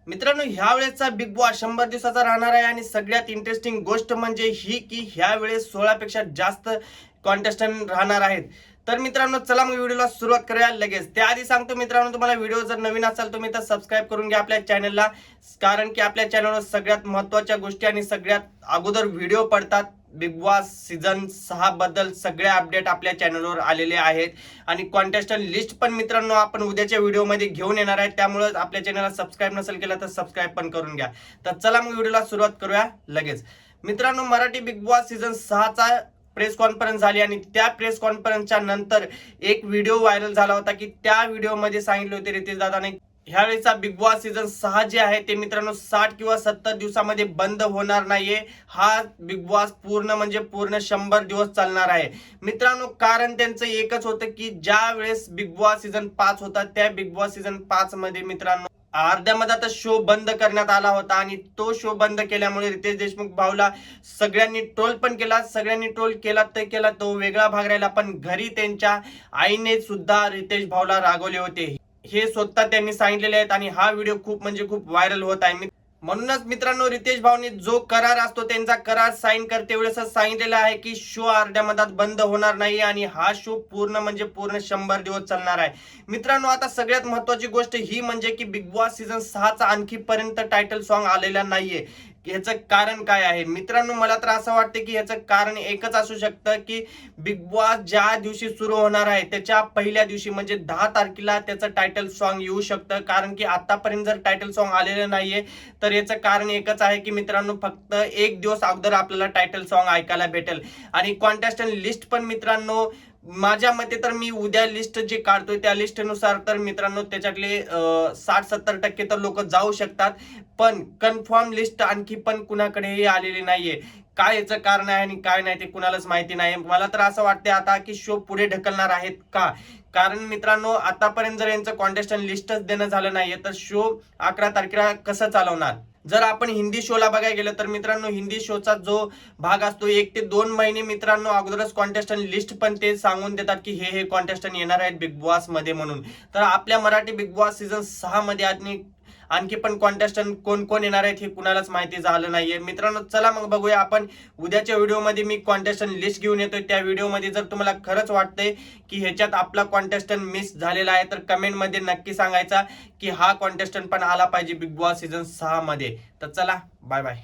मित्रांनो, ह्या वेळेसचा big boss 100 दिवसाचा राहणार आहे आणि सगळ्यात इंटरेस्टिंग गोष्ट म्हणजे ही की ह्या वेळेस 16 पेक्षा जास्त कॉन्टेस्टंट राहणार आहेत. तर मित्रांनो, चला मग व्हिडिओला सुरुवात करूया लगेच. त्याआधी सांगतो मित्रांनो, तुम्हाला व्हिडिओ जर नवीन असाल तुम्ही तर सबस्क्राईब करून घ्या आपल्या चॅनलला, कारण की आपल्या चॅनलवर सगळ्यात महत्त्वाच्या गोष्टी आणि सगळ्यात अगोदर व्हिडिओ पडतात. बिग बॉस सीझन 6 बद्दल सगळे अपडेट आपल्या चॅनलवर आलेले आहेत आणि कॉन्टेस्टंट लिस्ट पण मित्रांनो आपण उद्याच्या व्हिडिओमध्ये घेऊन येणार आहे. त्यामुळे आपल्या चॅनलला सबस्क्राईब नसेल केलं तर सबस्क्राईब पण करून घ्या. तर चला मग व्हिडिओला सुरुवात करूया लगेच. मित्रांनो, मराठी बिग बॉस सीझन 6चा प्रेस कॉन्फरन्स झाली आणि त्या प्रेस कॉन्फरन्सच्या नंतर एक व्हिडिओ व्हायरल झाला होता की त्या व्हिडिओमध्ये सांगितले होते रितेश दादाने ह्यावेळेचा बिग बॉस सीझन 6 जे आहे ते मित्रांनो 60 किंवा 70 दिवसामध्ये बंद होणार नाहीये. हा बिग बॉस पूर्ण म्हणजे पूर्ण 100 दिवस चालणार आहे मित्रांनो. कारण त्यांचं एकच होतं की ज्या वेळेस बिग बॉस सीझन 5 होता त्या बिग बॉस सीझन 5 मध्ये मित्रांनो अर्ध्यामध्ये आता शो बंद करण्यात आला होता आणि तो शो बंद केल्यामुळे रितेश देशमुख भाऊला सगळ्यांनी ट्रोल पण केला. सगळ्यांनी ट्रोल केला तर केला, तो वेगळा भाग राहिला. पण घरी त्यांच्या आईने सुद्धा रितेश भाऊला रागवले होते, हे स्वतः त्यांनी सांगितलेले आहेत आणि हा व्हिडिओ खूप म्हणजे खूप व्हायरल होत आहे. म्हणूनच मित्रांनो, रितेश भाऊने जो करार असतो त्यांचा करार साईन करते वेळेस सांगितलेला आहे की शो अर्ध्या मधात बंद होणार नाही आणि हा शो पूर्ण म्हणजे पूर्ण 100 दिवस चालणार आहे मित्रांनो. आता सगळ्यात महत्वाची गोष्ट ही म्हणजे की बिग बॉस सीझन 6चा आणखीपर्यंत टायटल सॉन्ग आलेला नाहीये. ह्याचं कारण काय आहे मित्रांनो? मला तर असं वाटतं की ह्याचं कारण एकच असू शकतं की बिग बॉस ज्या दिवशी सुरू होणार आहे त्याच्या पहिल्या दिवशी म्हणजे 10 तारखेला त्याचं टायटल सॉन्ग येऊ शकतं. कारण की आतापर्यंत जर टायटल सॉन्ग आलेलं नाहीये तर याचं कारण एकच आहे की मित्रांनो फक्त एक दिवस अगोदर आपल्याला टायटल सॉन्ग ऐकायला भेटेल. आणि कॉन्टेस्टंट लिस्ट पण मित्रांनो माझ्या मते तर मी उद्या लिस्ट जे काढतोय त्या लिस्टनुसार तर मित्रांनो त्याच्यातले 60-70% तर लोक जाऊ शकतात. पण कन्फर्म लिस्ट आणखी पण कुणाकडेही आलेली नाहीये. काय याचं कारण आहे आणि काय नाही ते कुणालाच माहिती नाही. मला तर असं वाटतंय आता की शो पुढे ढकलणार आहेत का? कारण मित्रांनो आतापर्यंत जर यांचं कॉन्टेस्टंट लिस्टच देणं झालं नाहीये तर शो 11 तारखेला कसं चालवणार? जर आपण हिंदी शोला बघायला गेलं तर मित्रांनो हिंदी शोचा जो भाग असतो 1 ते 2 महिने मित्रांनो अगोदरच कॉन्टेस्टंट लिस्ट पण ते सांगून देतात की हे कॉन्टेस्टंट येणार आहेत बिग बॉस मध्ये म्हणून. तर आपल्या मराठी बिग बॉस सीझन 6 मध्ये आणखी पण कॉन्टेस्टंट कोण कोण येणार आहेत हे कुणालाच माहिती झालं नाहीये मित्रांनो. चला मग बघूया आपण उद्याच्या व्हिडिओमध्ये मी कॉन्टेस्टंट लिस्ट घेऊन येतोय. त्या व्हिडिओमध्ये जर तुम्हाला खरंच वाटतंय की ह्याच्यात आपला कॉन्टेस्टंट मिस झालेला आहे तर कमेंटमध्ये नक्की सांगायचा की हा कॉन्टेस्टंट पण आला पाहिजे बिग बॉस सीझन 6 मध्ये. तर चला, बाय बाय.